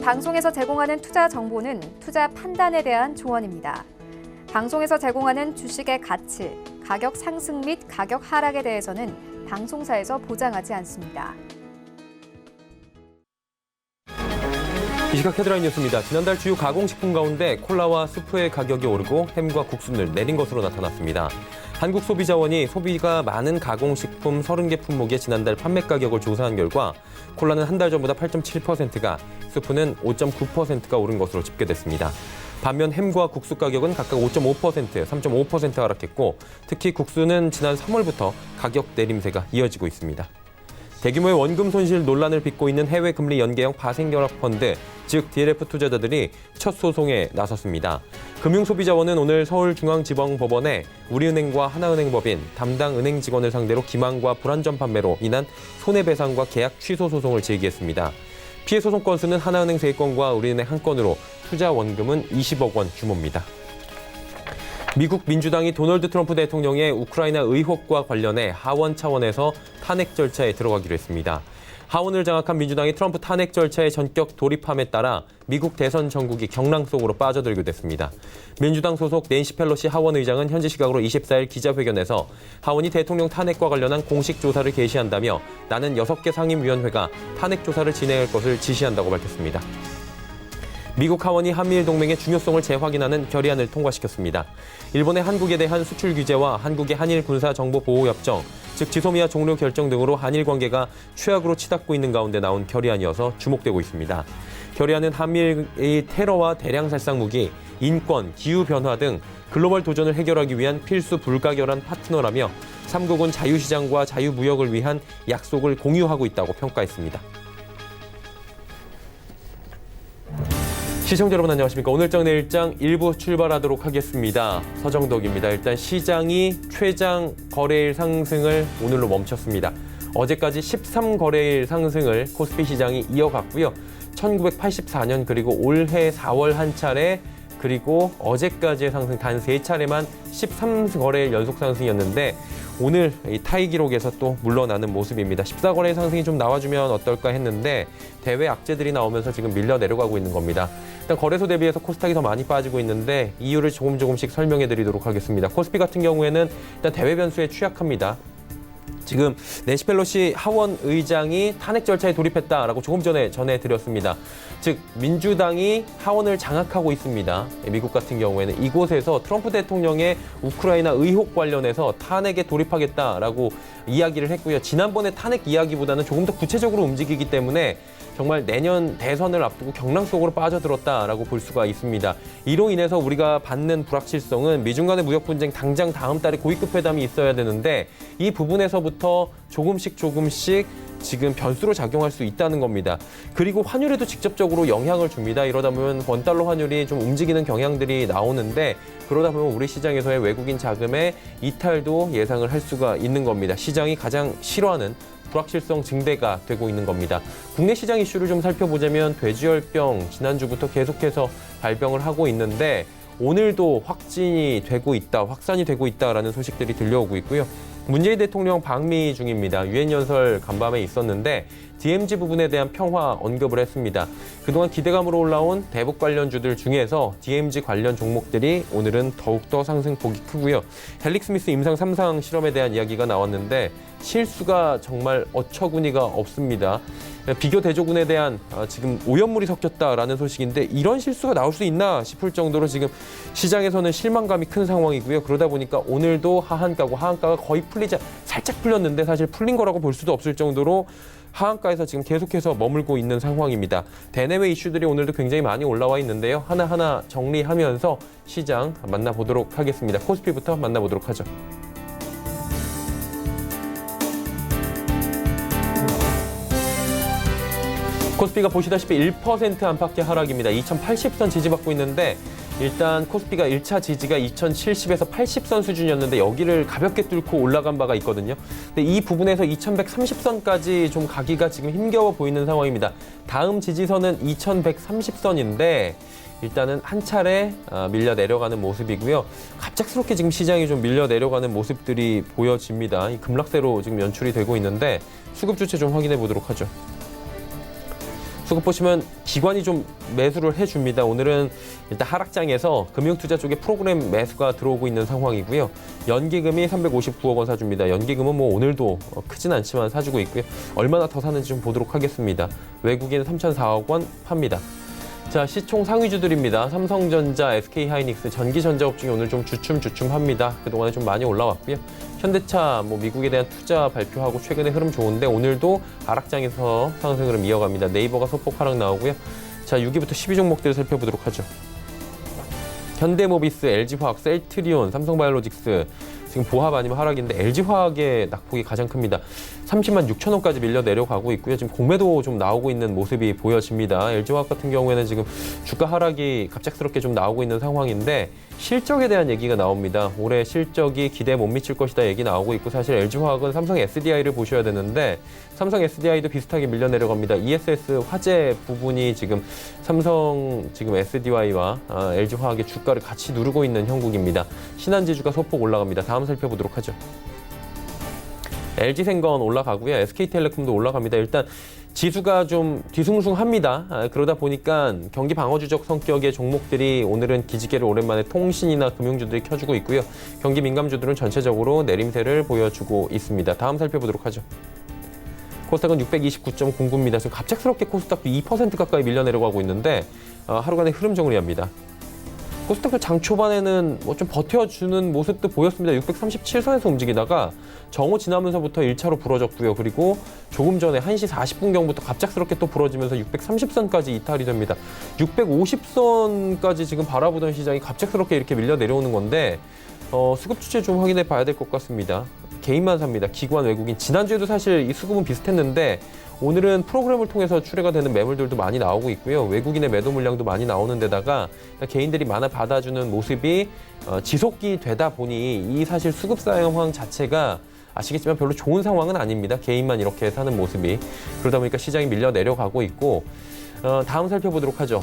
이번 방송에서 제공하는 투자 정보는 투자 판단에 대한 조언입니다. 방송에서 제공하는 주식의 가치, 가격 상승 및 가격 하락에 대해서는 방송사에서 보장하지 않습니다. 이 시각 헤드라인 뉴스입니다. 지난달 주요 가공식품 가운데 콜라와 수프의 가격이 오르고 햄과 국수를 내린 것으로 나타났습니다. 한국소비자원이 소비가 많은 가공식품 30개 품목의 지난달 판매 가격을 조사한 결과 콜라는 한 달 전보다 8.7%가, 수프는 5.9%가 오른 것으로 집계됐습니다. 반면 햄과 국수 가격은 각각 5.5%, 3.5% 하락했고 특히 국수는 지난 3월부터 가격 내림세가 이어지고 있습니다. 대규모의 원금 손실 논란을 빚고 있는 해외 금리 연계형 파생결합펀드, 즉 DLF 투자자들이 첫 소송에 나섰습니다. 금융소비자원은 오늘 서울중앙지방법원에 우리은행과 하나은행법인, 담당 은행 직원을 상대로 기망과 불안전 판매로 인한 손해배상과 계약 취소 소송을 제기했습니다. 피해 소송 건수는 하나은행 3건과 우리은행 1건으로 투자 원금은 20억 원 규모입니다. 미국 민주당이 도널드 트럼프 대통령의 우크라이나 의혹과 관련해 하원 차원에서 탄핵 절차에 들어가기로 했습니다. 하원을 장악한 민주당이 트럼프 탄핵 절차에 전격 돌입함에 따라 미국 대선 전국이 경랑 속으로 빠져들게 됐습니다. 민주당 소속 낸시 펠로시 하원 의장은 현지 시각으로 24일 기자회견에서 하원이 대통령 탄핵과 관련한 공식 조사를 개시한다며 나는 6개 상임위원회가 탄핵 조사를 진행할 것을 지시한다고 밝혔습니다. 미국 하원이 한미일 동맹의 중요성을 재확인하는 결의안을 통과시켰습니다. 일본의 한국에 대한 수출 규제와 한국의 한일 군사 정보 보호 협정, 즉 지소미아 종료 결정 등으로 한일 관계가 최악으로 치닫고 있는 가운데 나온 결의안이어서 주목되고 있습니다. 결의안은 한미일의 테러와 대량 살상 무기, 인권, 기후 변화 등 글로벌 도전을 해결하기 위한 필수 불가결한 파트너라며 3국은 자유시장과 자유무역을 위한 약속을 공유하고 있다고 평가했습니다. 시청자 여러분 안녕하십니까. 오늘장 내일장 1부 출발하도록 하겠습니다. 서정덕입니다. 일단 시장이 최장 거래일 상승을 오늘로 멈췄습니다. 어제까지 13거래일 상승을 코스피 시장이 이어갔고요. 1984년 그리고 올해 4월 한 차례, 그리고 어제까지의 상승 단 3차례만 13거래일 연속 상승이었는데 오늘 이 타이 기록에서 또 물러나는 모습입니다. 14거래일 상승이 좀 나와주면 어떨까 했는데 대외 악재들이 나오면서 지금 밀려 내려가고 있는 겁니다. 일단 거래소 대비해서 코스닥이 더 많이 빠지고 있는데 이유를 조금씩 설명해 드리도록 하겠습니다. 코스피 같은 경우에는 일단 대외 변수에 취약합니다. 지금 낸시 펠로시 하원 의장이 탄핵 절차에 돌입했다라고 조금 전에 전해드렸습니다. 즉 민주당이 하원을 장악하고 있습니다. 미국 같은 경우에는 이곳에서 트럼프 대통령의 우크라이나 의혹 관련해서 탄핵에 돌입하겠다라고 이야기를 했고요. 지난번에 탄핵 이야기보다는 조금 더 구체적으로 움직이기 때문에 정말 내년 대선을 앞두고 경랑 속으로 빠져들었다라고 볼 수가 있습니다. 이로 인해서 우리가 받는 불확실성은 미중 간의 무역 분쟁 당장 다음 달에 고위급 회담이 있어야 되는데 이 부분에서부터 조금씩 지금 변수로 작용할 수 있다는 겁니다. 그리고 환율에도 직접적으로 영향을 줍니다. 이러다 보면 원달러 환율이 좀 움직이는 경향들이 나오는데 그러다 보면 우리 시장에서의 외국인 자금의 이탈도 예상을 할 수가 있는 겁니다. 시장이 가장 싫어하는 불확실성 증대가 되고 있는 겁니다. 국내 시장 이슈를 좀 살펴보자면 돼지열병 지난주부터 계속해서 발병을 하고 있는데 오늘도 확산이 되고 있다라는 소식들이 들려오고 있고요. 문재인 대통령 방미 중입니다. 유엔 연설 간밤에 있었는데 DMZ 부분에 대한 평화 언급을 했습니다. 그동안 기대감으로 올라온 대북 관련주들 중에서 DMZ 관련 종목들이 오늘은 더욱더 상승폭이 크고요. 헬릭 스미스 임상 3상 실험에 대한 이야기가 나왔는데 실수가 정말 어처구니가 없습니다. 비교 대조군에 대한 지금 오염물이 섞였다라는 소식인데 이런 실수가 나올 수 있나 싶을 정도로 지금 시장에서는 실망감이 큰 상황이고요. 그러다 보니까 오늘도 하한가가 거의 살짝 풀렸는데 사실 풀린 거라고 볼 수도 없을 정도로 하한가에서 지금 계속해서 머물고 있는 상황입니다. 대내외 이슈들이 오늘도 굉장히 많이 올라와 있는데요. 하나하나 정리하면서 시장 만나보도록 하겠습니다. 코스피부터 만나보도록 하죠. 코스피가 보시다시피 1% 안팎의 하락입니다. 2080선 지지받고 있는데 일단 코스피가 1차 지지가 2070에서 80선 수준이었는데 여기를 가볍게 뚫고 올라간 바가 있거든요. 근데 이 부분에서 2130선까지 좀 가기가 지금 힘겨워 보이는 상황입니다. 다음 지지선은 2130선인데 일단은 한 차례 밀려 내려가는 모습이고요. 갑작스럽게 지금 시장이 좀 밀려 내려가는 모습들이 보여집니다. 이 급락세로 지금 연출이 되고 있는데 수급 주체 좀 확인해 보도록 하죠. 수급 보시면 기관이 좀 매수를 해줍니다. 오늘은 일단 하락장에서 금융투자 쪽에 프로그램 매수가 들어오고 있는 상황이고요. 연기금이 359억 원 사줍니다. 연기금은 뭐 오늘도 크진 않지만 사주고 있고요. 얼마나 더 사는지 좀 보도록 하겠습니다. 외국인 3,004억 원 팝니다. 자, 시총 상위주들입니다. 삼성전자, SK하이닉스, 전기전자업 중에 오늘 좀 주춤합니다. 그동안에 좀 많이 올라왔고요. 현대차, 미국에 대한 투자 발표하고 최근에 흐름 좋은데 오늘도 하락장에서 상승 흐름 이어갑니다. 네이버가 소폭 하락 나오고요. 자, 6위부터 10위 종목들 살펴보도록 하죠. 현대모비스, LG화학, 셀트리온, 삼성바이오로직스 지금 보합 아니면 하락인데 LG화학의 낙폭이 가장 큽니다. 30만 6천 원까지 밀려 내려가고 있고요. 지금 공매도 좀 나오고 있는 모습이 보여집니다. LG화학 같은 경우에는 지금 주가 하락이 갑작스럽게 좀 나오고 있는 상황인데 실적에 대한 얘기가 나옵니다. 올해 실적이 기대에 못 미칠 것이다 얘기 나오고 있고 사실 LG화학은 삼성 SDI를 보셔야 되는데 삼성 SDI도 비슷하게 밀려 내려갑니다. ESS 화재 부분이 지금 삼성 지금 SDI와 LG화학의 주가를 같이 누르고 있는 형국입니다. 신한지주가 소폭 올라갑니다. 다음 살펴보도록 하죠. LG생건 올라가고요. SK텔레콤도 올라갑니다. 일단 지수가 좀 뒤숭숭합니다. 그러다 보니까 경기 방어주적 성격의 종목들이 오늘은 기지개를 오랜만에 통신이나 금융주들이 켜주고 있고요. 경기 민감주들은 전체적으로 내림세를 보여주고 있습니다. 다음 살펴보도록 하죠. 코스닥은 629.09입니다. 지금 갑작스럽게 코스닥도 2% 가까이 밀려 내려가고 있는데 하루간의 흐름 정리합니다. 코스닥도 장 초반에는 좀 버텨주는 모습도 보였습니다. 637선에서 움직이다가 정오 지나면서부터 1차로 부러졌고요. 그리고 조금 전에 1시 40분경부터 갑작스럽게 또 부러지면서 630선까지 이탈이 됩니다. 650선까지 지금 바라보던 시장이 갑작스럽게 이렇게 밀려 내려오는 건데 수급 추세 좀 확인해 봐야 될 것 같습니다. 개인만 삽니다. 기관, 외국인. 지난주에도 사실 이 수급은 비슷했는데 오늘은 프로그램을 통해서 출회가 되는 매물들도 많이 나오고 있고요. 외국인의 매도 물량도 많이 나오는 데다가 개인들이 많이 받아주는 모습이 지속이 되다 보니 이 사실 수급 상황 자체가 아시겠지만 별로 좋은 상황은 아닙니다. 개인만 이렇게 사는 모습이. 그러다 보니까 시장이 밀려 내려가고 있고 다음 살펴보도록 하죠.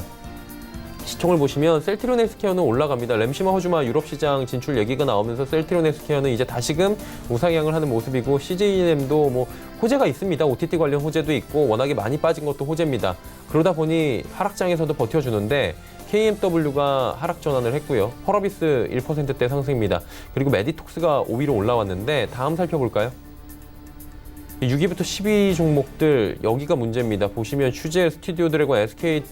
시총을 보시면 셀트리온 헬스케어는 올라갑니다. 램시마 호주마 유럽 시장 진출 얘기가 나오면서 셀트리온 헬스케어는 이제 다시금 우상향을 하는 모습이고 CJEM도 호재가 있습니다. OTT 관련 호재도 있고 워낙에 많이 빠진 것도 호재입니다. 그러다 보니 하락장에서도 버텨주는데 KMW가 하락 전환을 했고요. 펄어비스 1%대 상승입니다. 그리고 메디톡스가 5위로 올라왔는데 다음 살펴볼까요? 6위부터 10위 종목들 여기가 문제입니다. 보시면 휴재, 스튜디오 드래곤, SK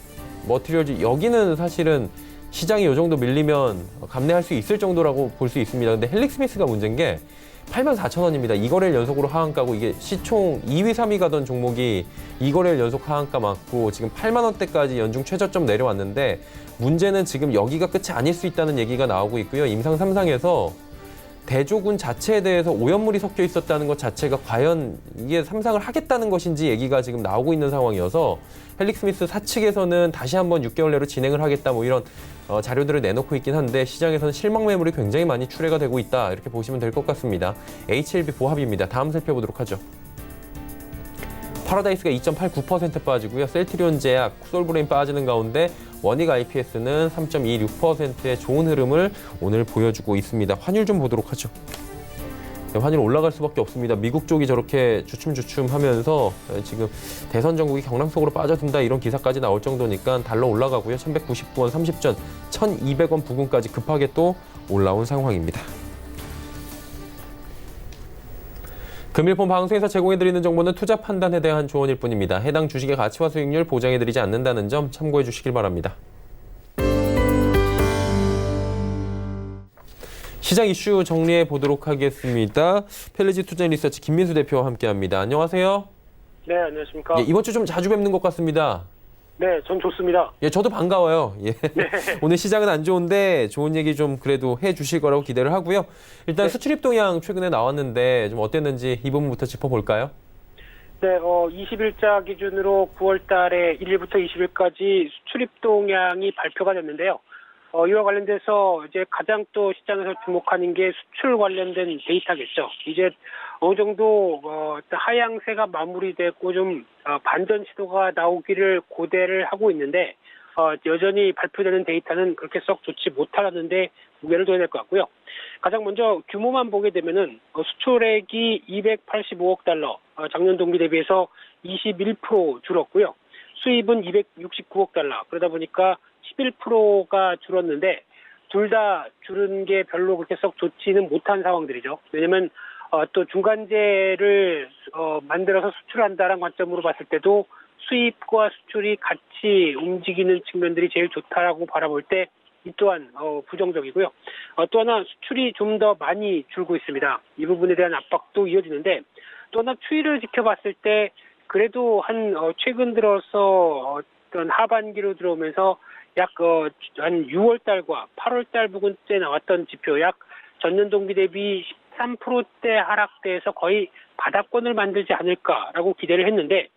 머티리얼즈 여기는 사실은 시장이 이 정도 밀리면 감내할 수 있을 정도라고 볼 수 있습니다. 근데 헬릭스미스가 문제인 게 84,000원입니다. 2거래일 연속으로 하한가고 이게 시총 2위, 3위 가던 종목이 2거래일 연속 하한가 맞고 지금 8만 원대까지 연중 최저점 내려왔는데 문제는 지금 여기가 끝이 아닐 수 있다는 얘기가 나오고 있고요. 임상 3상에서 대조군 자체에 대해서 오염물이 섞여 있었다는 것 자체가 과연 이게 삼상을 하겠다는 것인지 얘기가 지금 나오고 있는 상황이어서 헬릭스미스 사측에서는 다시 한번 6개월 내로 진행을 하겠다 이런 자료들을 내놓고 있긴 한데 시장에서는 실망 매물이 굉장히 많이 출회가 되고 있다 이렇게 보시면 될 것 같습니다. HLB 보합입니다. 다음 살펴보도록 하죠. 파라다이스가 2.89% 빠지고요. 셀트리온 제약, 솔브레인 빠지는 가운데 원익 IPS는 3.26%의 좋은 흐름을 오늘 보여주고 있습니다. 환율 좀 보도록 하죠. 환율 올라갈 수밖에 없습니다. 미국 쪽이 저렇게 주춤주춤하면서 지금 대선 전국이 경랑 속으로 빠져든다 이런 기사까지 나올 정도니까 달러 올라가고요. 1199원 30전, 1200원 부근까지 급하게 또 올라온 상황입니다. 금일폰 방송에서 제공해드리는 정보는 투자 판단에 대한 조언일 뿐입니다. 해당 주식의 가치와 수익률 보장해드리지 않는다는 점 참고해 주시길 바랍니다. 시장 이슈 정리해 보도록 하겠습니다. 펠리지 투자 리서치 김민수 대표와 함께합니다. 안녕하세요. 네, 안녕하십니까. 예, 이번 주 좀 자주 뵙는 것 같습니다. 네, 전 좋습니다. 예, 저도 반가워요. 예. 네. 오늘 시장은 안 좋은데 좋은 얘기 좀 그래도 해 주실 거라고 기대를 하고요. 일단 네. 수출입 동향 최근에 나왔는데 좀 어땠는지 이 부분부터 짚어볼까요? 네, 20일자 기준으로 9월 달에 1일부터 20일까지 수출입 동향이 발표가 됐는데요. 이와 관련돼서 이제 가장 또 시장에서 주목하는 게 수출 관련된 데이터겠죠. 이제 어느 정도 하향세가 마무리되고 좀 반전 시도가 나오기를 고대를 하고 있는데 여전히 발표되는 데이터는 그렇게 썩 좋지 못하다는데 무게를 둬야 될 것 같고요. 가장 먼저 규모만 보게 되면은 수출액이 285억 달러, 작년 동기 대비해서 21% 줄었고요. 수입은 269억 달러. 그러다 보니까 11%가 줄었는데 둘 다 줄은 게 별로 그렇게 썩 좋지는 못한 상황들이죠. 왜냐면 또 중간재를 만들어서 수출한다는 관점으로 봤을 때도 수입과 수출이 같이 움직이는 측면들이 제일 좋다라고 바라볼 때 이 또한 부정적이고요. 또 하나 수출이 좀 더 많이 줄고 있습니다. 이 부분에 대한 압박도 이어지는데 또 하나 추이를 지켜봤을 때 그래도 최근 들어서 어떤 하반기로 들어오면서 약 한 6월 달과 8월 달 부근때 나왔던 지표 약 전년 동기 대비 13%대 하락대에서 거의 바닥권을 만들지 않을까라고 기대를 했는데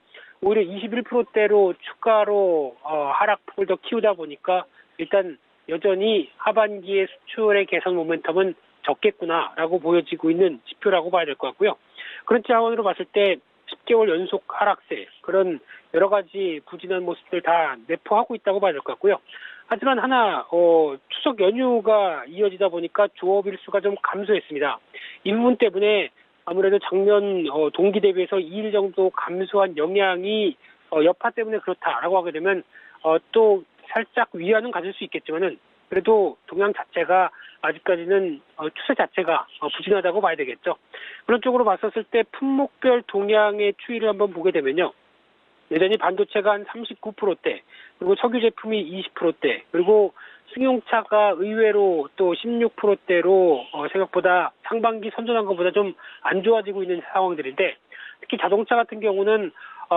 오히려 21%대로 추가로 하락폭을 더 키우다 보니까 일단 여전히 하반기의 수출의 개선 모멘텀은 적겠구나라고 보여지고 있는 지표라고 봐야 될 것 같고요. 그런 차원으로 봤을 때 10개월 연속 하락세 그런 여러 가지 부진한 모습들 다 내포하고 있다고 봐야 될 것 같고요. 하지만 추석 연휴가 이어지다 보니까 조업 일수가 좀 감소했습니다. 이 부분 때문에 아무래도 작년 동기 대비해서 2일 정도 감소한 영향이 여파 때문에 그렇다라고 하게 되면 또 살짝 위안은 가질 수 있겠지만은 그래도 동향 자체가 아직까지는 추세 자체가 부진하다고 봐야 되겠죠. 그런 쪽으로 봤었을 때 품목별 동향의 추이를 한번 보게 되면요. 여전히 반도체가 한 39%대, 그리고 석유 제품이 20%대, 그리고 승용차가 의외로 또 16%대로 생각보다 상반기 선전한 것보다 좀 안 좋아지고 있는 상황들인데 특히 자동차 같은 경우는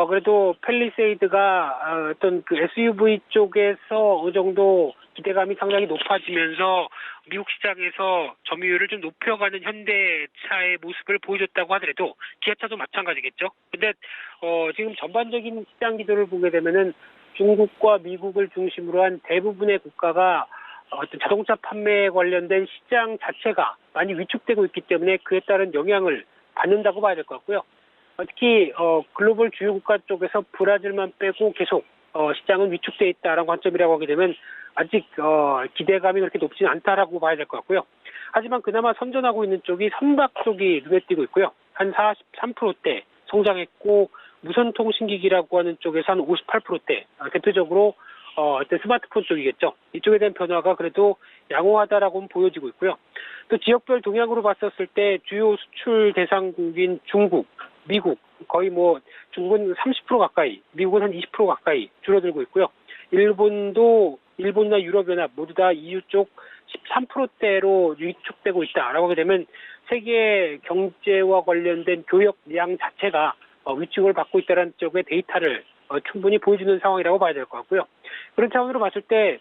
그래도 팰리세이드가 어떤 그 SUV 쪽에서 어느 정도 기대감이 상당히 높아지면서 미국 시장에서 점유율을 좀 높여가는 현대차의 모습을 보여줬다고 하더라도 기아차도 마찬가지겠죠. 근데 지금 전반적인 시장 기조를 보게 되면은 중국과 미국을 중심으로 한 대부분의 국가가 어떤 자동차 판매에 관련된 시장 자체가 많이 위축되고 있기 때문에 그에 따른 영향을 받는다고 봐야 될 것 같고요. 특히 글로벌 주요 국가 쪽에서 브라질만 빼고 계속 시장은 위축돼 있다라는 관점이라고 하게 되면 아직 기대감이 그렇게 높지는 않다라고 봐야 될 것 같고요. 하지만 그나마 선전하고 있는 쪽이 선박 쪽이 눈에 띄고 있고요. 한 43%대 성장했고 무선통신기기라고 하는 쪽에서 한 58%대 대표적으로 어떤 스마트폰 쪽이겠죠. 이쪽에 대한 변화가 그래도 양호하다라고는 보여지고 있고요. 또 지역별 동향으로 봤었을 때 주요 수출 대상국인 중국, 미국 거의 중국은 30% 가까이, 미국은 한 20% 가까이 줄어들고 있고요. 일본이나 유럽연합 모두 다 EU 쪽 13%대로 위축되고 있다라고 하게 되면 세계 경제와 관련된 교역량 자체가 위축을 받고 있다는 쪽의 데이터를 충분히 보여주는 상황이라고 봐야 될 것 같고요. 그런 차원으로 봤을 때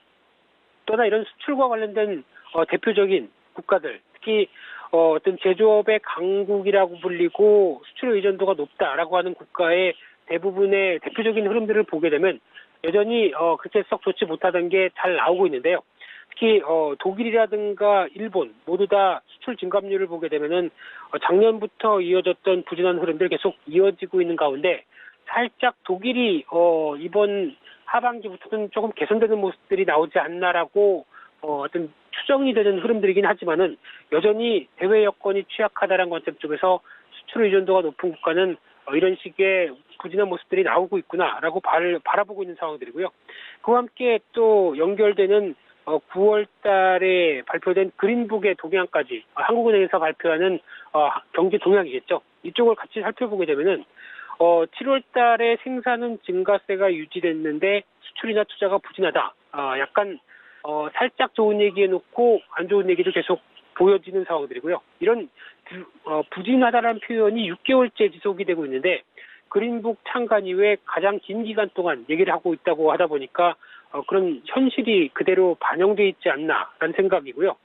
또나 이런 수출과 관련된 대표적인 국가들, 특히 어떤 제조업의 강국이라고 불리고 수출 의존도가 높다라고 하는 국가의 대부분의 대표적인 흐름들을 보게 되면 여전히 그렇게 썩 좋지 못하던 게 잘 나오고 있는데요. 특히 독일이라든가 일본 모두 다 수출 증감률을 보게 되면은 작년부터 이어졌던 부진한 흐름들 계속 이어지고 있는 가운데 살짝 독일이 이번 하반기부터는 조금 개선되는 모습들이 나오지 않나라고 어떤 추정이 되는 흐름들이긴 하지만은 여전히 대외 여건이 취약하다는 관점 쪽에서 수출 의존도가 높은 국가는 이런 식의 부진한 모습들이 나오고 있구나라고 바라보고 있는 상황들이고요. 그와 함께 또 연결되는 9월 달에 발표된 그린북의 동향까지 한국은행에서 발표하는 경제 동향이겠죠. 이쪽을 같이 살펴보게 되면은 7월 달에 생산은 증가세가 유지됐는데 수출이나 투자가 부진하다. 약간 살짝 좋은 얘기 해놓고 안 좋은 얘기도 계속 보여지는 상황들이고요. 이런 부진하다라는 표현이 6개월째 지속이 되고 있는데 그린북 창간 이후에 가장 긴 기간 동안 얘기를 하고 있다고 하다 보니까 그런 현실이 그대로 반영돼 있지 않나라는 생각이고요.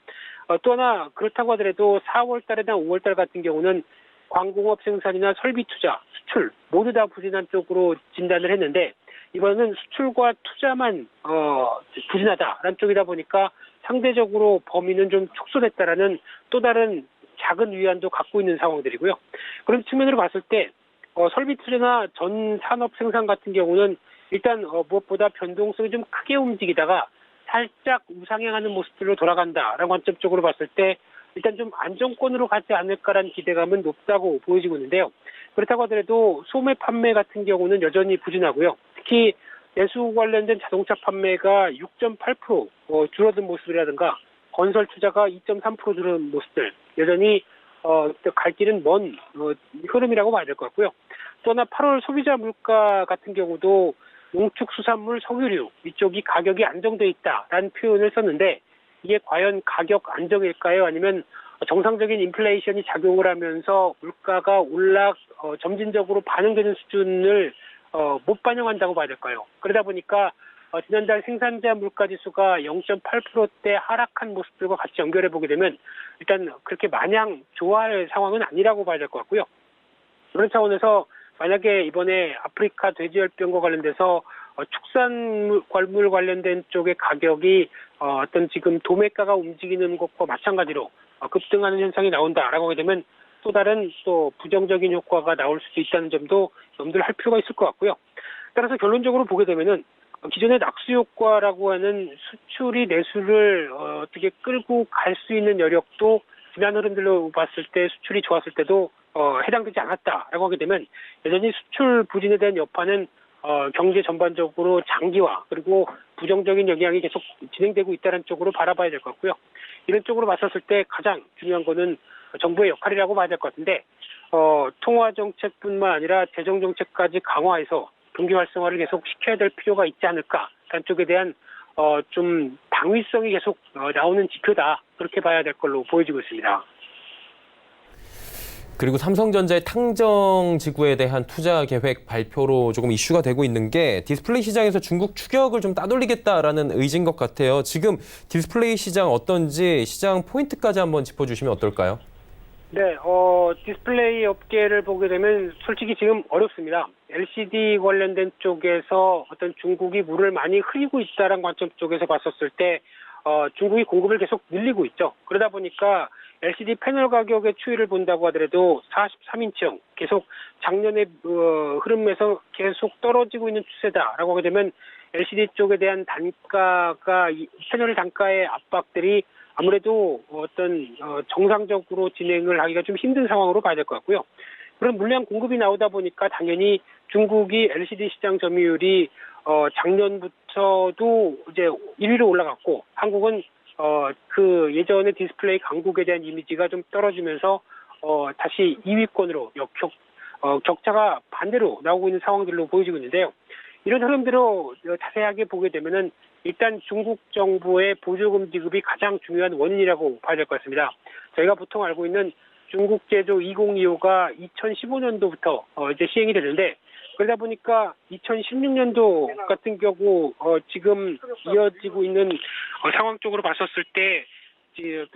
또 하나 그렇다고 하더라도 4월 달이나 5월 달 같은 경우는 광공업 생산이나 설비 투자, 수출 모두 다 부진한 쪽으로 진단을 했는데 이번에는 수출과 투자만 부진하다라는 쪽이다 보니까 상대적으로 범위는 좀 축소됐다라는 또 다른 작은 위안도 갖고 있는 상황들이고요. 그런 측면으로 봤을 때 설비 투자나 전 산업 생산 같은 경우는 일단 무엇보다 변동성이 좀 크게 움직이다가 살짝 우상향하는 모습들로 돌아간다라는 관점 쪽으로 봤을 때 일단 좀 안정권으로 가지 않을까라는 기대감은 높다고 보여지고 있는데요. 그렇다고 하더라도 소매 판매 같은 경우는 여전히 부진하고요. 특히 내수 관련된 자동차 판매가 6.8% 줄어든 모습이라든가 건설 투자가 2.3% 줄어든 모습들 여전히 갈 길은 먼 흐름이라고 봐야 될 것 같고요. 또한 8월 소비자 물가 같은 경우도 농축수산물, 석유류 이쪽이 가격이 안정돼 있다라는 표현을 썼는데 이게 과연 가격 안정일까요? 아니면 정상적인 인플레이션이 작용을 하면서 물가가 점진적으로 반영되는 수준을 못 반영한다고 봐야 될까요? 그러다 보니까 지난달 생산자 물가지수가 0.8%대 하락한 모습들과 같이 연결해 보게 되면 일단 그렇게 마냥 좋아할 상황은 아니라고 봐야 될 것 같고요. 그런 차원에서 만약에 이번에 아프리카 돼지열병과 관련돼서 축산물 관련된 쪽의 가격이 어떤 지금 도매가가 움직이는 것과 마찬가지로 급등하는 현상이 나온다라고 하게 되면 또 다른 또 부정적인 효과가 나올 수도 있다는 점도 염두를 할 필요가 있을 것 같고요. 따라서 결론적으로 보게 되면은 기존의 낙수 효과라고 하는 수출이 내수를 어떻게 끌고 갈 수 있는 여력도 지난 흐름들로 봤을 때 수출이 좋았을 때도 해당되지 않았다라고 하게 되면 여전히 수출 부진에 대한 여파는 경제 전반적으로 장기화 그리고 부정적인 영향이 계속 진행되고 있다는 쪽으로 바라봐야 될 것 같고요. 이런 쪽으로 봤었을 때 가장 중요한 거는 정부의 역할이라고 봐야 될 것 같은데 통화 정책뿐만 아니라 재정 정책까지 강화해서 경기 활성화를 계속 시켜야 될 필요가 있지 않을까 하는 쪽에 대한 좀 당위성이 계속 나오는 지표다 그렇게 봐야 될 걸로 보여지고 있습니다. 그리고 삼성전자의 탕정지구에 대한 투자 계획 발표로 조금 이슈가 되고 있는 게 디스플레이 시장에서 중국 추격을 좀 따돌리겠다라는 의지인 것 같아요. 지금 디스플레이 시장 어떤지 시장 포인트까지 한번 짚어주시면 어떨까요? 네, 디스플레이 업계를 보게 되면 솔직히 지금 어렵습니다. LCD 관련된 쪽에서 어떤 중국이 물을 많이 흐리고 있다는 관점 쪽에서 봤었을 때 중국이 공급을 계속 늘리고 있죠. 그러다 보니까 LCD 패널 가격의 추이를 본다고 하더라도 43인치형 계속 작년의 흐름에서 계속 떨어지고 있는 추세다라고 하게 되면 LCD 쪽에 대한 단가가 패널 단가의 압박들이 아무래도 어떤 정상적으로 진행을 하기가 좀 힘든 상황으로 봐야 될 것 같고요. 그런 물량 공급이 나오다 보니까 당연히 중국이 LCD 시장 점유율이 작년부터도 이제 1위로 올라갔고 한국은 그 예전의 디스플레이 강국에 대한 이미지가 좀 떨어지면서 다시 2위권으로 격차가 반대로 나오고 있는 상황들로 보여지고 있는데요. 이런 흐름대로 자세하게 보게 되면은 일단 중국 정부의 보조금 지급이 가장 중요한 원인이라고 봐야 될 것 같습니다. 저희가 보통 알고 있는 중국 제조 2025가 2015년도부터 이제 시행이 되는데 그러다 보니까 2016년도 같은 경우 지금 이어지고 있는 상황 쪽으로 봤었을 때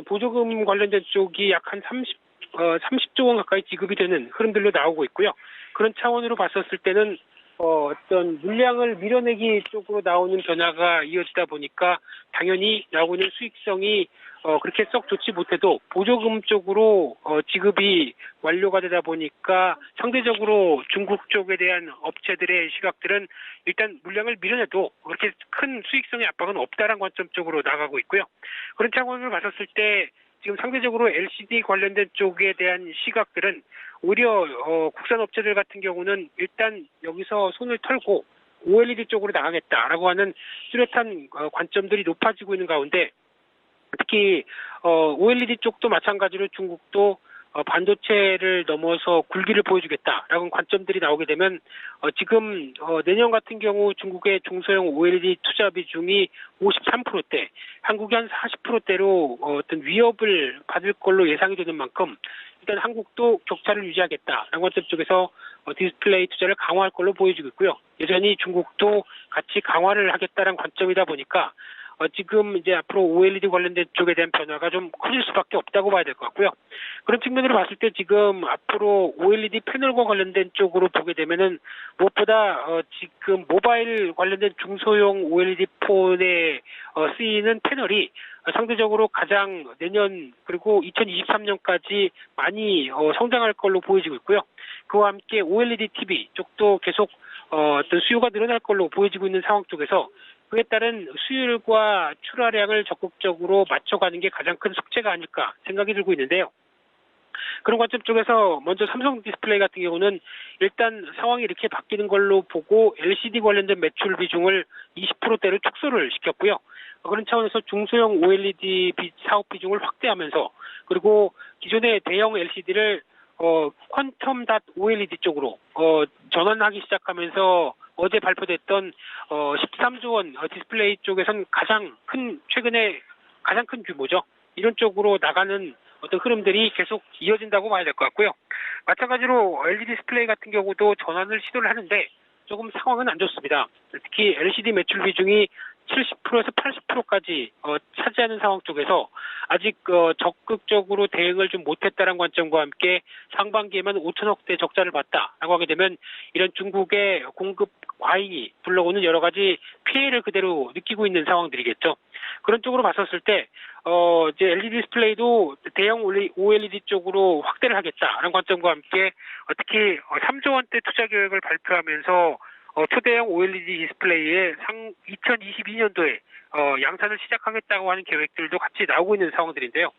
보조금 관련된 쪽이 약 한 30조 원 가까이 지급이 되는 흐름들로 나오고 있고요. 그런 차원으로 봤었을 때는 어떤 물량을 밀어내기 쪽으로 나오는 변화가 이어지다 보니까 당연히 나오고 있는 수익성이 그렇게 썩 좋지 못해도 보조금 쪽으로 지급이 완료가 되다 보니까 상대적으로 중국 쪽에 대한 업체들의 시각들은 일단 물량을 밀어내도 그렇게 큰 수익성의 압박은 없다라는 관점 쪽으로 나가고 있고요. 그런 차원을 봤었을 때 지금 상대적으로 LCD 관련된 쪽에 대한 시각들은 오히려 국산 업체들 같은 경우는 일단 여기서 손을 털고 OLED 쪽으로 나가겠다라고 하는 뚜렷한 관점들이 높아지고 있는 가운데 특히 OLED 쪽도 마찬가지로 중국도 반도체를 넘어서 굴기를 보여주겠다라는 관점들이 나오게 되면 지금 내년 같은 경우 중국의 중소형 OLED 투자 비중이 53%대, 한국이 한 40%대로 어떤 위협을 받을 걸로 예상이 되는 만큼 일단 한국도 격차를 유지하겠다라는 관점 쪽에서 디스플레이 투자를 강화할 걸로 보여지고 있고요. 여전히 중국도 같이 강화를 하겠다는 관점이다 보니까 지금 이제 앞으로 OLED 관련된 쪽에 대한 변화가 좀 커질 수밖에 없다고 봐야 될 것 같고요. 그런 측면으로 봤을 때 지금 앞으로 OLED 패널과 관련된 쪽으로 보게 되면은 무엇보다 지금 모바일 관련된 중소형 OLED 폰에 쓰이는 패널이 상대적으로 가장 내년 그리고 2023년까지 많이 성장할 걸로 보여지고 있고요. 그와 함께 OLED TV 쪽도 계속 어떤 수요가 늘어날 걸로 보여지고 있는 상황 쪽에서 그에 따른 수율과 출하량을 적극적으로 맞춰가는 게 가장 큰 숙제가 아닐까 생각이 들고 있는데요. 그런 관점 쪽에서 먼저 삼성 디스플레이 같은 경우는 일단 상황이 이렇게 바뀌는 걸로 보고 LCD 관련된 매출 비중을 20%대로 축소를 시켰고요. 그런 차원에서 중소형 OLED 사업 비중을 확대하면서 그리고 기존의 대형 LCD를 퀀텀 닷 OLED 쪽으로 전환하기 시작하면서 어제 발표됐던 13조 원 디스플레이 쪽에선 최근에 가장 큰 규모죠. 이런 쪽으로 나가는 어떤 흐름들이 계속 이어진다고 봐야 될 것 같고요. 마찬가지로 LED 디스플레이 같은 경우도 전환을 시도를 하는데 조금 상황은 안 좋습니다. 특히 LCD 매출 비중이 70%에서 80%까지 차지하는 상황 쪽에서 아직 적극적으로 대응을 좀 못했다는 관점과 함께 상반기에만 5천억대 적자를 봤다라고 하게 되면 이런 중국의 공급 과잉이 불러오는 여러 가지 피해를 그대로 느끼고 있는 상황들이겠죠. 그런 쪽으로 봤었을 때 이제 LED 디스플레이도 대형 OLED 쪽으로 확대를 하겠다라는 관점과 함께 특히 3조 원대 투자 계획을 발표하면서 초대형 OLED 디스플레이에 2022년도에 양산을 시작하겠다고 하는 계획들도 같이 나오고 있는 상황들인데요.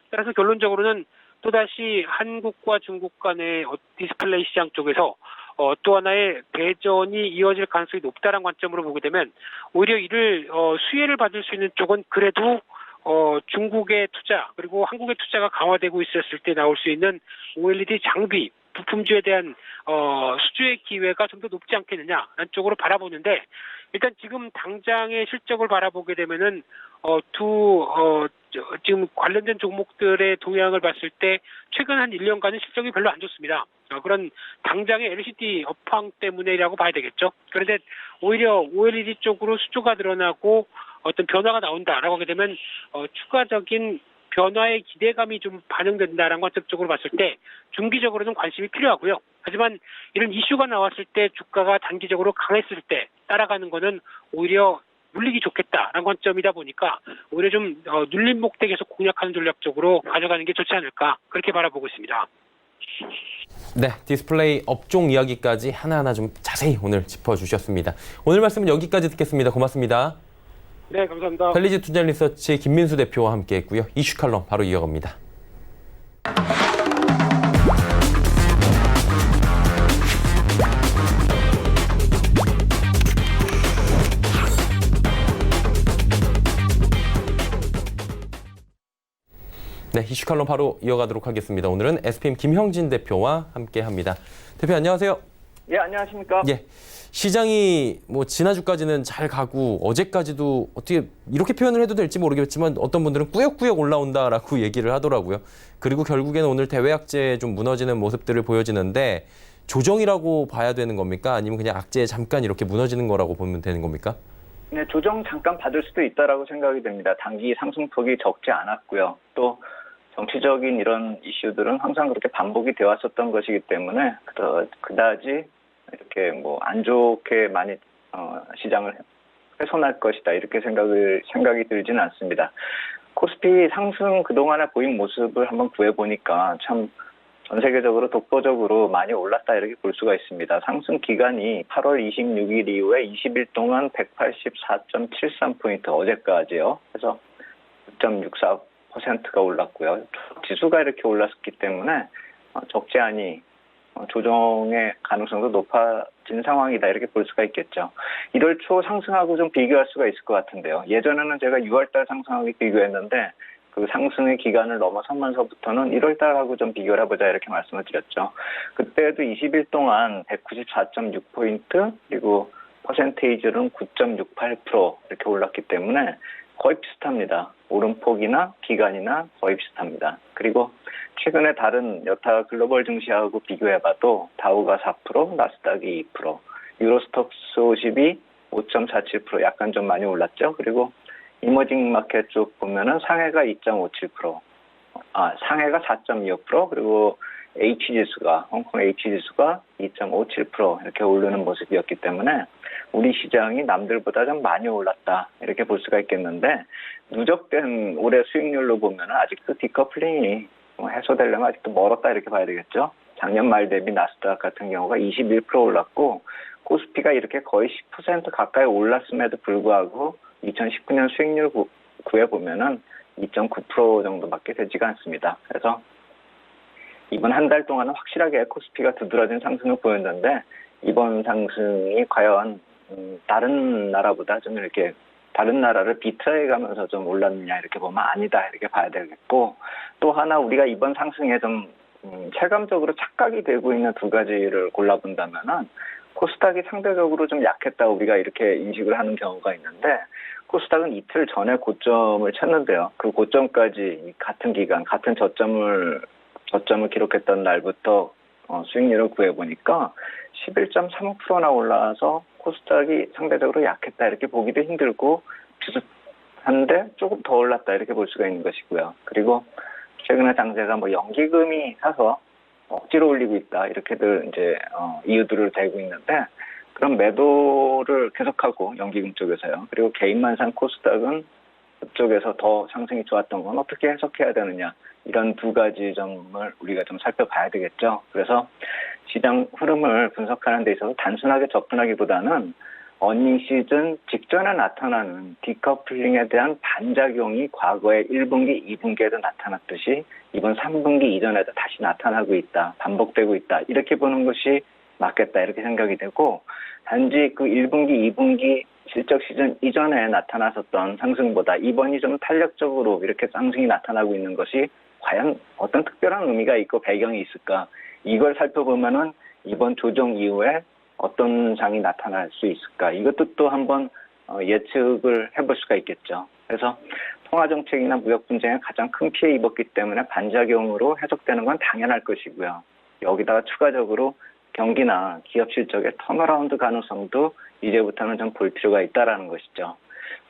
따라서 결론적으로는 또다시 한국과 중국 간의 디스플레이 시장 쪽에서 또 하나의 대전이 이어질 가능성이 높다는 관점으로 보게 되면 오히려 이를 수혜를 받을 수 있는 쪽은 그래도 중국의 투자 그리고 한국의 투자가 강화되고 있었을 때 나올 수 있는 OLED 장비 부품주에 대한 수주의 기회가 좀 더 높지 않겠느냐라는 쪽으로 바라보는데 일단 지금 당장의 실적을 바라보게 되면은 지금 관련된 종목들의 동향을 봤을 때 최근 한 1년간은 실적이 별로 안 좋습니다. 그런 당장의 LCD 업황 때문에라고 봐야 되겠죠. 그런데 오히려 OLED 쪽으로 수주가 늘어나고 어떤 변화가 나온다라고 하게 되면 추가적인 변화의 기대감이 좀 반영된다라는 관점 쪽으로 봤을 때 중기적으로는 관심이 필요하고요. 하지만 이런 이슈가 나왔을 때 주가가 단기적으로 강했을 때 따라가는 거는 오히려 물리기 좋겠다라는 관점이다 보니까 오히려 좀 눌림목대 계속 공략하는 전략적으로 가져가는 게 좋지 않을까 그렇게 바라보고 있습니다. 네, 디스플레이 업종 이야기까지 하나하나 좀 자세히 오늘 짚어주셨습니다. 오늘 말씀은 여기까지 듣겠습니다. 고맙습니다. 네, 감사합니다. 펠리지 투자 리서치 김민수 대표와 함께했고요. 이슈 칼럼 바로 이어갑니다. 네, 이슈 칼럼 바로 이어가도록 하겠습니다. 오늘은 SPM 김형진 대표와 함께합니다. 대표 안녕하세요. 예, 안녕하십니까? 예. 시장이 지난주까지는 잘 가고 어제까지도 어떻게 이렇게 표현을 해도 될지 모르겠지만 어떤 분들은 꾸역꾸역 올라온다라고 얘기를 하더라고요. 그리고 결국에는 오늘 대외악재 좀 무너지는 모습들을 보여지는데 조정이라고 봐야 되는 겁니까? 아니면 그냥 악재에 잠깐 이렇게 무너지는 거라고 보면 되는 겁니까? 네, 조정 잠깐 받을 수도 있다라고 생각이 됩니다. 단기 상승폭이 적지 않았고요. 또 정치적인 이런 이슈들은 항상 그렇게 반복이 되어 왔었던 것이기 때문에 그다지 이렇게 안 좋게 많이 시장을 훼손할 것이다 이렇게 생각이 들지는 않습니다. 코스피 상승 그동안에 보인 모습을 한번 구해보니까 참 전 세계적으로 독보적으로 많이 올랐다 이렇게 볼 수가 있습니다. 상승 기간이 8월 26일 이후에 20일 동안 184.73포인트 어제까지요. 그래서 9.64%가 올랐고요. 지수가 이렇게 올랐기 때문에 적지 않이 조정의 가능성도 높아진 상황이다 이렇게 볼 수가 있겠죠. 1월 초 상승하고 좀 비교할 수가 있을 것 같은데요. 예전에는 제가 6월달 상승하고 비교했는데 그 상승의 기간을 넘어서면서부터는 1월달하고 좀 비교를 해보자 이렇게 말씀을 드렸죠. 그때도 20일 동안 194.6포인트 그리고 퍼센테이지는 9.68% 이렇게 올랐기 때문에 거의 비슷합니다. 오름폭이나 기간이나 거의 비슷합니다. 그리고 최근에 다른 여타 글로벌 증시하고 비교해봐도 다우가 4%, 나스닥이 2%, 유로스톡스 50이 5.47% 약간 좀 많이 올랐죠. 그리고 이머징 마켓 쪽 보면은 상해가 2.57%, 상해가 4.25%, 그리고 홍콩 H지수가 2.57% 이렇게 오르는 모습이었기 때문에 우리 시장이 남들보다 좀 많이 올랐다 이렇게 볼 수가 있겠는데 누적된 올해 수익률로 보면은 아직도 디커플링이 해소되려면 아직도 멀었다 이렇게 봐야 되겠죠. 작년 말 대비 나스닥 같은 경우가 21% 올랐고 코스피가 이렇게 거의 10% 가까이 올랐음에도 불구하고 2019년 수익률 구해보면은 2.9% 정도밖에 되지가 않습니다. 그래서 이번 한 달 동안은 확실하게 코스피가 두드러진 상승을 보였는데 이번 상승이 과연 다른 나라보다 좀 이렇게 다른 나라를 비트해가면서 좀 올랐느냐 이렇게 보면 아니다 이렇게 봐야 되겠고, 또 하나 우리가 이번 상승에 좀 체감적으로 착각이 되고 있는 두 가지를 골라본다면은 코스닥이 상대적으로 좀 약했다 우리가 이렇게 인식을 하는 경우가 있는데, 코스닥은 이틀 전에 고점을 쳤는데요. 그 고점까지 같은 기간 같은 저점을 기록했던 날부터 수익률을 구해보니까 11.35%나 올라와서 코스닥이 상대적으로 약했다 이렇게 보기도 힘들고, 비슷한데 조금 더 올랐다 이렇게 볼 수가 있는 것이고요. 그리고 최근에 장세가 연기금이 사서 억지로 올리고 있다 이렇게들 이제 이유들을 대고 있는데, 그런 매도를 계속하고 연기금 쪽에서요. 그리고 개인만 산 코스닥은 그쪽에서 더 상승이 좋았던 건 어떻게 해석해야 되느냐, 이런 두 가지 점을 우리가 좀 살펴봐야 되겠죠. 그래서 시장 흐름을 분석하는 데 있어서 단순하게 접근하기보다는 어닝 시즌 직전에 나타나는 디커플링에 대한 반작용이 과거의 1분기, 2분기에도 나타났듯이 이번 3분기 이전에도 다시 나타나고 있다, 반복되고 있다 이렇게 보는 것이 맞겠다 이렇게 생각이 되고, 단지 그 1분기, 2분기 실적 시즌 이전에 나타났었던 상승보다 이번이 좀 탄력적으로 이렇게 상승이 나타나고 있는 것이 과연 어떤 특별한 의미가 있고 배경이 있을까, 이걸 살펴보면은 이번 조정 이후에 어떤 장이 나타날 수 있을까, 이것도 또 한번 예측을 해볼 수가 있겠죠. 그래서 통화정책이나 무역 분쟁에 가장 큰 피해 입었기 때문에 반작용으로 해석되는 건 당연할 것이고요. 여기다가 추가적으로 경기나 기업 실적의 턴어라운드 가능성도 이제부터는 좀 볼 필요가 있다라는 것이죠.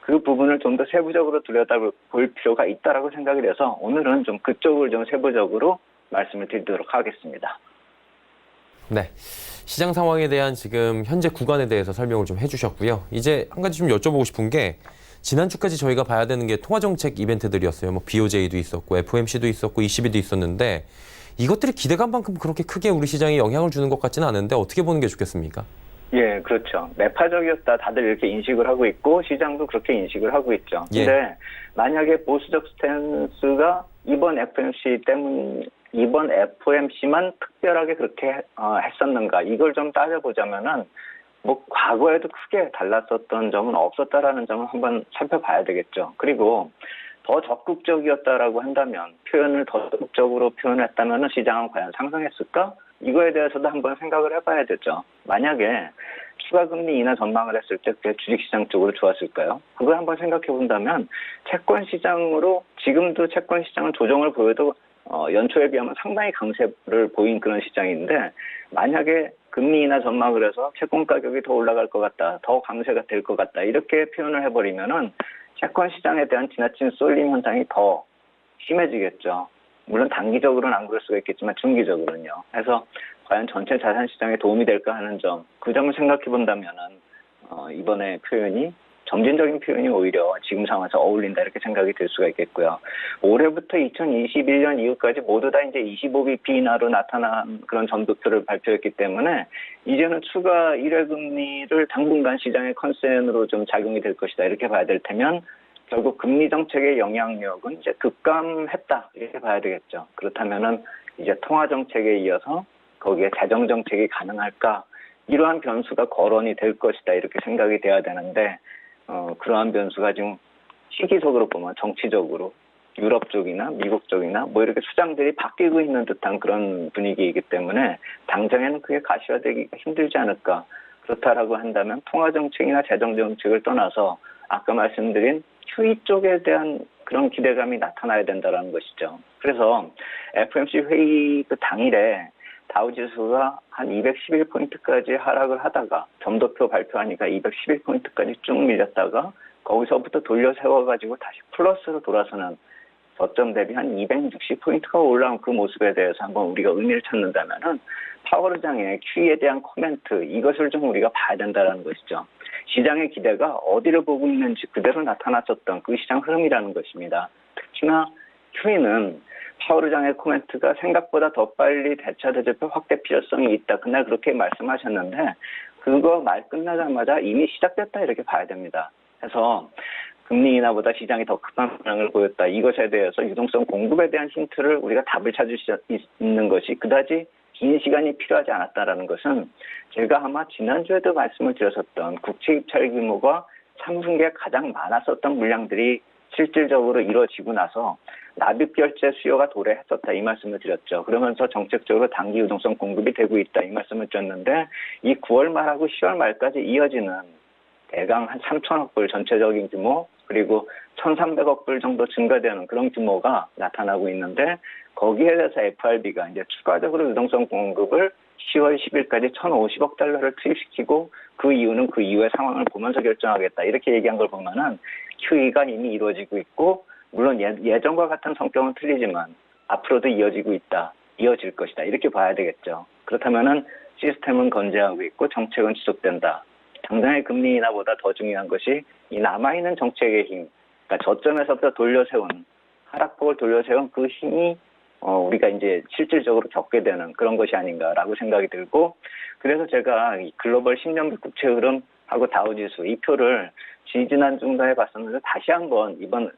그 부분을 좀 더 세부적으로 들여다볼 필요가 있다라고 생각이 돼서 오늘은 좀 그쪽을 좀 세부적으로 말씀을 드리도록 하겠습니다. 네. 시장 상황에 대한 지금 현재 구간에 대해서 설명을 좀 해주셨고요. 이제 한 가지 좀 여쭤보고 싶은 게, 지난주까지 저희가 봐야 되는 게 통화정책 이벤트들이었어요. BOJ도 있었고 FOMC도 있었고 ECB도 있었는데, 이것들이 기대감만큼 그렇게 크게 우리 시장에 영향을 주는 것 같지는 않은데 어떻게 보는 게 좋겠습니까? 예, 그렇죠. 매파적이었다 다들 이렇게 인식을 하고 있고 시장도 그렇게 인식을 하고 있죠. 근데 만약에 보수적 스탠스가 이번 FOMC만 특별하게 그렇게 했었는가, 이걸 좀 따져보자면은 과거에도 크게 달랐었던 점은 없었다라는 점을 한번 살펴봐야 되겠죠. 그리고 더 적극적이었다라고 한다면, 표현을 더 적극적으로 표현했다면 시장은 과연 상승했을까? 이거에 대해서도 한번 생각을 해봐야 되죠. 만약에 추가 금리 인하 전망을 했을 때 그게 주식시장 쪽으로 좋았을까요? 그걸 한번 생각해 본다면 채권시장으로, 지금도 채권시장은 조정을 보여도 연초에 비하면 상당히 강세를 보인 그런 시장인데, 만약에 금리 인하 전망을 해서 채권 가격이 더 올라갈 것 같다, 더 강세가 될 것 같다 이렇게 표현을 해버리면은 채권 시장에 대한 지나친 쏠림 현상이 더 심해지겠죠. 물론 단기적으로는 안 그럴 수가 있겠지만 중기적으로는요. 그래서 과연 전체 자산 시장에 도움이 될까 하는 점, 그 점을 생각해 본다면은 이번에 표현이, 점진적인 표현이 오히려 지금 상황에서 어울린다 이렇게 생각이 될 수가 있겠고요. 올해부터 2021년 이후까지 모두 다 이제 25bp 인하로 나타난 그런 전도표를 발표했기 때문에 이제는 추가 1회 금리를 당분간 시장의 컨센으로 좀 작용이 될 것이다 이렇게 봐야 될 테면, 결국 금리 정책의 영향력은 이제 급감했다 이렇게 봐야 되겠죠. 그렇다면은 이제 통화 정책에 이어서 거기에 재정 정책이 가능할까, 이러한 변수가 거론이 될 것이다 이렇게 생각이 돼야 되는데, 그러한 변수가 지금 시기적으로 보면 정치적으로 유럽 쪽이나 미국 쪽이나 이렇게 수장들이 바뀌고 있는 듯한 그런 분위기이기 때문에 당장에는 그게 가시화되기가 힘들지 않을까. 그렇다라고 한다면 통화정책이나 재정정책을 떠나서 아까 말씀드린 QE 쪽에 대한 그런 기대감이 나타나야 된다는 것이죠. 그래서 FOMC 회의 그 당일에 다우지수가 한 211포인트까지 하락을 하다가 점도표 발표하니까 211포인트까지 쭉 밀렸다가 거기서부터 돌려 세워가지고 다시 플러스로 돌아서는 저점 대비 한 260포인트가 올라온 그 모습에 대해서 한번 우리가 의미를 찾는다면은 파월 의장의 QE에 대한 코멘트, 이것을 좀 우리가 봐야 된다는 것이죠. 시장의 기대가 어디를 보고 있는지 그대로 나타났었던 그 시장 흐름이라는 것입니다. 특히나 QE는 파월 의장의 코멘트가 생각보다 더 빨리 대차 대조표 확대 필요성이 있다, 그날 그렇게 말씀하셨는데 그거 말 끝나자마자 이미 시작됐다 이렇게 봐야 됩니다. 그래서 금리 인하보다 시장이 더 급한 반응을 보였다. 이것에 대해서 유동성 공급에 대한 힌트를 우리가 답을 찾을 수 있는 것이 그다지 긴 시간이 필요하지 않았다라는 것은 제가 아마 지난주에도 말씀을 드렸었던 국채 입찰 규모가 3분기에 가장 많았었던 물량들이 실질적으로 이루어지고 나서 납입 결제 수요가 도래했었다 이 말씀을 드렸죠. 그러면서 정책적으로 단기 유동성 공급이 되고 있다 이 말씀을 드렸는데 이 9월 말하고 10월 말까지 이어지는 대강 한 3천억 불 전체적인 규모 그리고 1,300억 불 정도 증가되는 그런 규모가 나타나고 있는데 거기에 대해서 FRB가 이제 추가적으로 유동성 공급을 10월 10일까지 1,050억 달러를 투입시키고 그 이유는 그 이후의 상황을 보면서 결정하겠다 이렇게 얘기한 걸 보면은 QE가 이미 이루어지고 있고 물론 예전과 같은 성격은 틀리지만 앞으로도 이어질 것이다 이렇게 봐야 되겠죠. 그렇다면은 시스템은 건재하고 있고 정책은 지속된다. 당장의 금리 인하보다 더 중요한 것이 이 남아있는 정책의 힘, 그러니까 저점에서부터 하락폭을 돌려세운 그 힘이 우리가 이제 실질적으로 겪게 되는 그런 것이 아닌가라고 생각이 들고 그래서 제가 이 글로벌 10년물 국채 흐름하고 다우지수 이 표를 지지난주인가 해봤었는데 다시 한번 이번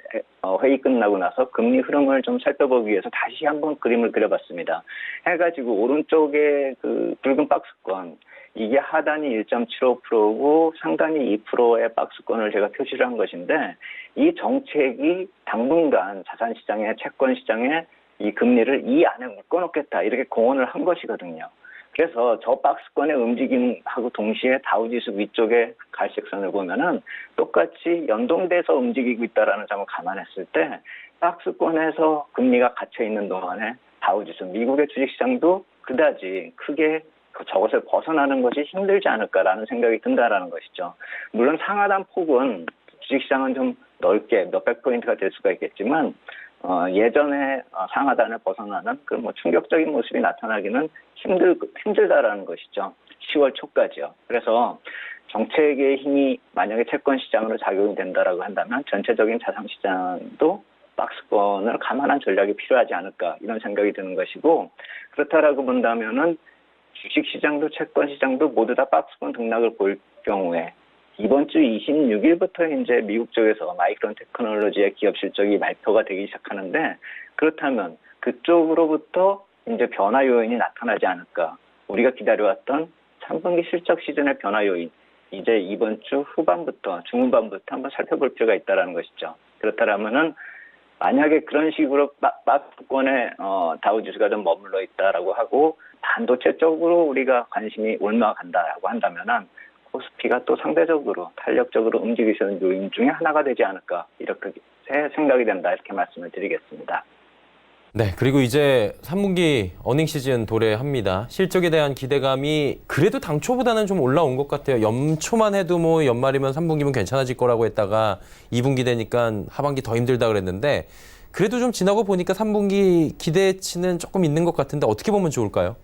회의 끝나고 나서 금리 흐름을 좀 살펴보기 위해서 다시 한번 그림을 그려봤습니다. 해가지고 오른쪽에 그 붉은 박스권 이게 하단이 1.75%고 상단이 2%의 박스권을 제가 표시를 한 것인데 이 정책이 당분간 자산시장에 채권시장에 이 금리를 이 안에 묶어놓겠다 이렇게 공언을 한 것이거든요. 그래서 저 박스권의 움직임하고 동시에 다우지수 위쪽에 갈색선을 보면은 똑같이 연동돼서 움직이고 있다라는 점을 감안했을 때 박스권에서 금리가 갇혀 있는 동안에 다우지수 미국의 주식시장도 그다지 크게 저것을 벗어나는 것이 힘들지 않을까라는 생각이 든다라는 것이죠. 물론 상하단 폭은 주식시장은 좀 넓게 몇백 포인트가 될 수가 있겠지만 예전에 상하단을 벗어나는 그 뭐 충격적인 모습이 나타나기는 힘들다라는 것이죠. 10월 초까지요. 그래서 정책의 힘이 만약에 채권 시장으로 작용이 된다라고 한다면 전체적인 자산 시장도 박스권을 감안한 전략이 필요하지 않을까 이런 생각이 드는 것이고 그렇다라고 본다면은 주식 시장도 채권 시장도 모두 다 박스권 등락을 볼 경우에 이번 주 26일부터 이제 미국 쪽에서 마이크론 테크놀로지의 기업 실적이 발표가 되기 시작하는데 그렇다면 그쪽으로부터 이제 변화 요인이 나타나지 않을까. 우리가 기다려왔던 3분기 실적 시즌의 변화 요인 이제 이번 주 후반부터 중후반부터 한번 살펴볼 필요가 있다는 것이죠. 그렇다면은 만약에 그런 식으로 박스권에 다우지수가 좀 머물러 있다라고 하고 반도체 쪽으로 우리가 관심이 올라간다라고 한다면은 코스피가 또 상대적으로 탄력적으로 움직일 수 있는 요인 중에 하나가 되지 않을까 이렇게 생각이 된다 이렇게 말씀을 드리겠습니다. 네, 그리고 이제 3분기 어닝 시즌 도래합니다. 실적에 대한 기대감이 그래도 당초보다는 좀 올라온 것 같아요. 연초만 해도 뭐 연말이면 3분기면 괜찮아질 거라고 했다가 2분기 되니까 하반기 더 힘들다 그랬는데 그래도 좀 지나고 보니까 3분기 기대치는 조금 있는 것 같은데 어떻게 보면 좋을까요?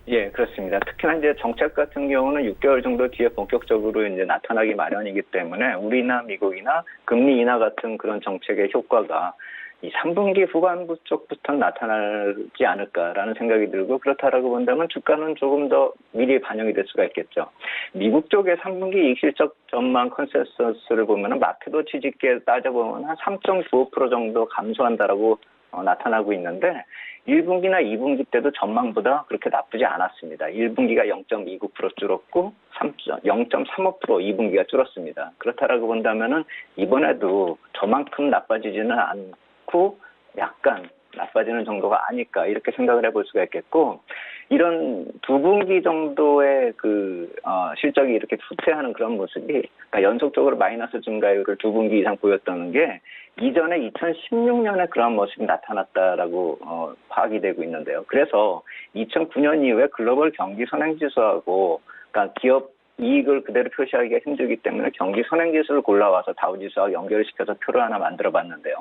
예, 그렇습니다. 특히나 이제 정책 같은 경우는 6개월 정도 뒤에 본격적으로 이제 나타나기 마련이기 때문에 우리나 미국이나 금리 인하 같은 그런 정책의 효과가 이 3분기 후반부 쪽부터 나타나지 않을까라는 생각이 들고 그렇다라고 본다면 주가는 조금 더 미리 반영이 될 수가 있겠죠. 미국 쪽의 3분기 이익 실적 전망 컨센서스를 보면은 마켓워치 집계 따져보면 한 3.95% 정도 감소한다라고 나타나고 있는데 1분기나 2분기 때도 전망보다 그렇게 나쁘지 않았습니다. 1분기가 0.29% 줄었고 0.35% 2분기가 줄었습니다. 그렇다라고 본다면은 이번에도 저만큼 나빠지지는 않고 약간 나빠지는 정도가 아닐까 이렇게 생각을 해볼 수가 있겠고 이런 두 분기 정도의 실적이 이렇게 후퇴하는 그런 모습이 그러니까 연속적으로 마이너스 증가율을 두 분기 이상 보였다는 게 이전에 2016년에 그런 모습이 나타났다라고 파악이 되고 있는데요. 그래서 2009년 이후에 글로벌 경기 선행지수하고 그러니까 기업 이익을 그대로 표시하기가 힘들기 때문에 경기 선행지수를 골라와서 다우지수와 연결을 시켜서 표를 하나 만들어 봤는데요.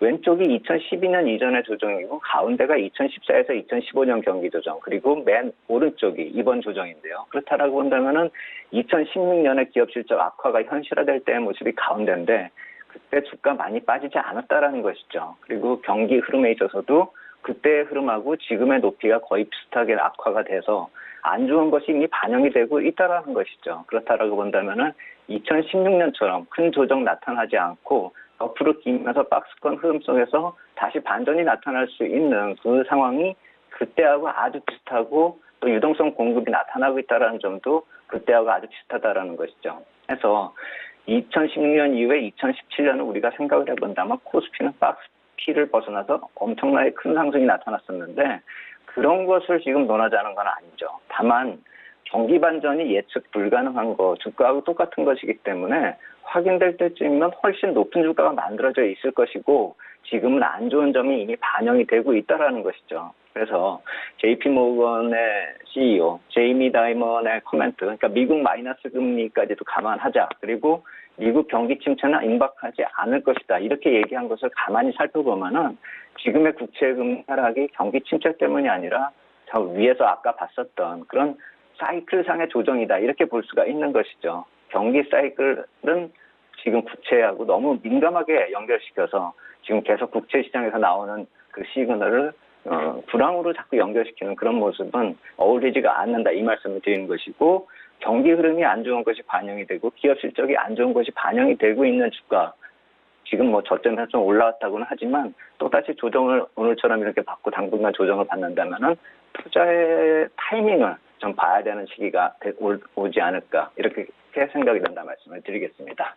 왼쪽이 2012년 이전의 조정이고 가운데가 2014에서 2015년 경기 조정 그리고 맨 오른쪽이 이번 조정인데요. 그렇다라고 본다면은 2016년의 기업 실적 악화가 현실화될 때의 모습이 가운데인데 그때 주가 많이 빠지지 않았다라는 것이죠. 그리고 경기 흐름에 있어서도 그때의 흐름하고 지금의 높이가 거의 비슷하게 악화가 돼서 안 좋은 것이 이미 반영이 되고 있다라는 것이죠. 그렇다라고 본다면은 2016년처럼 큰 조정 나타나지 않고 옆으로 기면서 박스권 흐름 속에서 다시 반전이 나타날 수 있는 그 상황이 그때하고 아주 비슷하고 또 유동성 공급이 나타나고 있다는 점도 그때하고 아주 비슷하다라는 것이죠. 그래서 2016년 이후에 2017년은 우리가 생각을 해본다면 코스피는 박스피를 벗어나서 엄청나게 큰 상승이 나타났었는데 그런 것을 지금 논하자는 건 아니죠. 다만 경기 반전이 예측 불가능한 거 주가하고 똑같은 것이기 때문에 확인될 때쯤이면 훨씬 높은 주가가 만들어져 있을 것이고 지금은 안 좋은 점이 이미 반영이 되고 있다라는 것이죠. 그래서 JP모건의 CEO 제이미 다이먼의 코멘트, 그러니까 미국 마이너스 금리까지도 감안하자. 그리고 미국 경기 침체는 임박하지 않을 것이다. 이렇게 얘기한 것을 가만히 살펴보면은 지금의 국채금리 하락이 경기 침체 때문이 아니라 저 위에서 아까 봤었던 그런 사이클상의 조정이다. 이렇게 볼 수가 있는 것이죠. 경기 사이클은 지금 국채하고 너무 민감하게 연결시켜서 지금 계속 국채 시장에서 나오는 그 시그널을 불황으로 자꾸 연결시키는 그런 모습은 어울리지가 않는다. 이 말씀을 드리는 것이고 경기 흐름이 안 좋은 것이 반영이 되고 기업 실적이 안 좋은 것이 반영이 되고 있는 주가 지금 뭐 저점에서 좀 올라왔다고는 하지만 또다시 조정을 오늘처럼 이렇게 받고 당분간 조정을 받는다면은 투자의 타이밍을 좀 봐야 되는 시기가 오지 않을까 이렇게 생각이 된다 말씀을 드리겠습니다.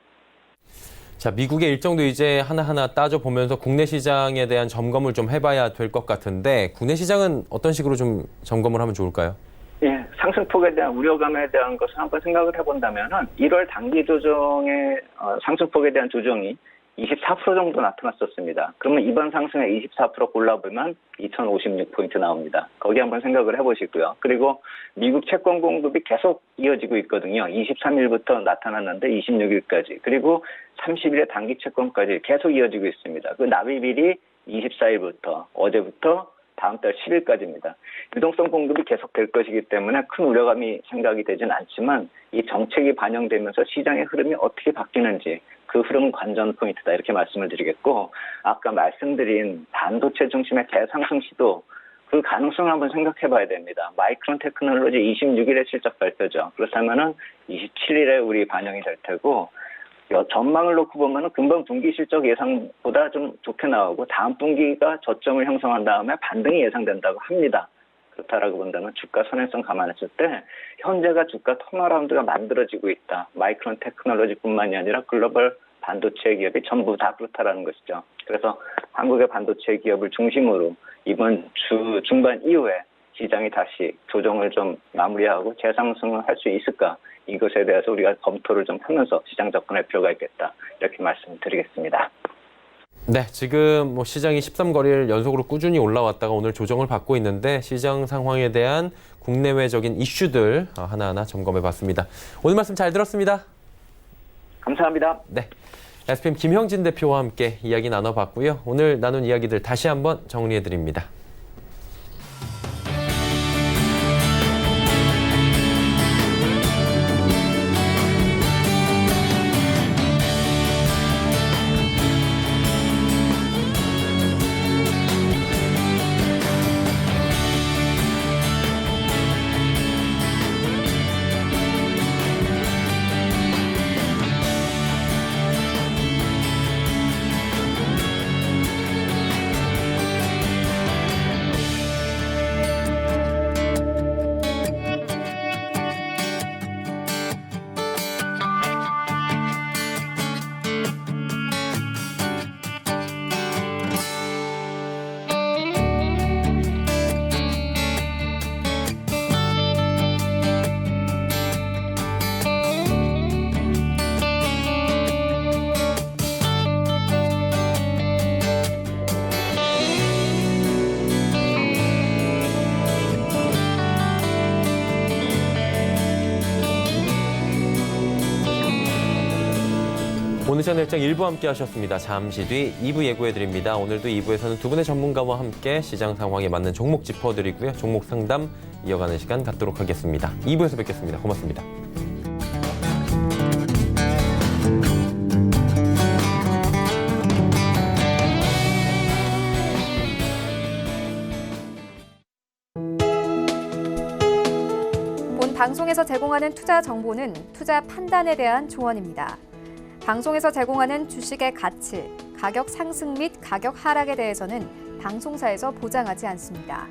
자, 미국의 일정도 이제 하나하나 따져보면서 국내 시장에 대한 점검을 좀 해봐야 될 것 같은데 국내 시장은 어떤 식으로 좀 점검을 하면 좋을까요? 예, 상승폭에 대한 우려감에 대한 것을 한번 생각을 해본다면은 1월 단기 조정의 상승폭에 대한 조정이 24% 정도 나타났었습니다. 그러면 이번 상승에 24% 골라보면 2056포인트 나옵니다. 거기 한번 생각을 해보시고요. 그리고 미국 채권 공급이 계속 이어지고 있거든요. 23일부터 나타났는데 26일까지. 그리고 30일에 단기 채권까지 계속 이어지고 있습니다. 그 납입일이 24일부터 어제부터 다음 달 10일까지입니다. 유동성 공급이 계속될 것이기 때문에 큰 우려감이 생각이 되진 않지만 이 정책이 반영되면서 시장의 흐름이 어떻게 바뀌는지 그 흐름은 관전 포인트다 이렇게 말씀을 드리겠고 아까 말씀드린 반도체 중심의 대상승 시도 그 가능성을 한번 생각해 봐야 됩니다. 마이크론 테크놀로지 26일에 실적 발표죠. 그렇다면은 27일에 우리 반영이 될 테고 전망을 놓고 보면은 금방 분기 실적 예상보다 좀 좋게 나오고 다음 분기가 저점을 형성한 다음에 반등이 예상된다고 합니다. 그렇다라고 본다면 주가 선행성 감안했을 때 현재가 주가 턴어라운드가 만들어지고 있다. 마이크론 테크놀로지뿐만이 아니라 글로벌 반도체 기업이 전부 다 그렇다라는 것이죠. 그래서 한국의 반도체 기업을 중심으로 이번 주 중반 이후에 시장이 다시 조정을 좀 마무리하고 재상승을 할 수 있을까? 이것에 대해서 우리가 검토를 좀 하면서 시장 접근할 필요가 있겠다. 이렇게 말씀드리겠습니다. 네, 지금 뭐 시장이 13거래일 연속으로 꾸준히 올라왔다가 오늘 조정을 받고 있는데 시장 상황에 대한 국내외적인 이슈들 하나하나 점검해봤습니다. 오늘 말씀 잘 들었습니다. 감사합니다. 네, SPM 김형진 대표와 함께 이야기 나눠봤고요. 오늘 나눈 이야기들 다시 한번 정리해드립니다. 오늘 시간 일정 1부 함께 하셨습니다. 잠시 뒤 2부 예고해드립니다. 오늘도 2부에서는 두 분의 전문가와 함께 시장 상황에 맞는 종목 짚어드리고요. 종목 상담 이어가는 시간 갖도록 하겠습니다. 2부에서 뵙겠습니다. 고맙습니다. 방송에서 제공하는 투자 정보는 투자 판단에 대한 조언입니다. 방송에서 제공하는 주식의 가치, 가격 상승 및 가격 하락에 대해서는 방송사에서 보장하지 않습니다.